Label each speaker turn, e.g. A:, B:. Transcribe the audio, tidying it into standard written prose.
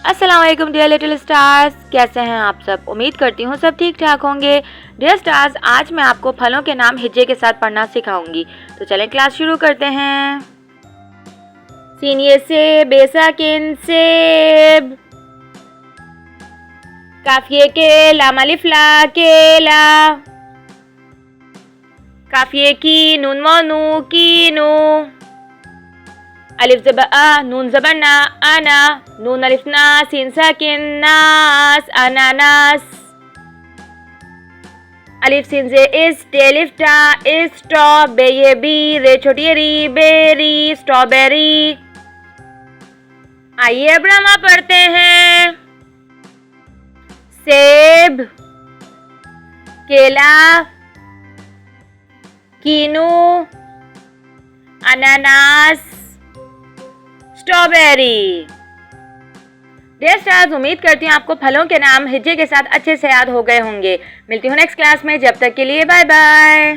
A: अस्सलाम वालेकुम dear little stars, कैसे हैं आप सब। उम्मीद करती हूँ सब ठीक ठाक होंगे। डियर स्टार्स, आज मैं आपको फलों के नाम हिज्जे के साथ पढ़ना सिखाऊंगी। तो चलें क्लास शुरू करते हैं। सीनियर सेब, बेसाकिन सेब। काफिए के लाम अलिफ ला केला। काफिए की नून व नू कीनू। अलिफ ज़बर अ, नून ज़बर ना आना, नून अलिफ ना, सीन साकिन नास, अनानास। अलिफ सीन से इस, टे अलिफ टा, स्ट्रॉ, बे ये बी, रे छोटी री, बेरी, स्ट्रॉबेरी। आइए अब रमा पढ़ते हैं। सेब, केला, कीनू, अनानास, स्ट्रॉबेरी। डियर स्टार्स, उम्मीद करती हूँ आपको फलों के नाम हिज्जे के साथ अच्छे से याद हो गए होंगे। मिलती हूँ नेक्स्ट क्लास में, जब तक के लिए बाय बाय।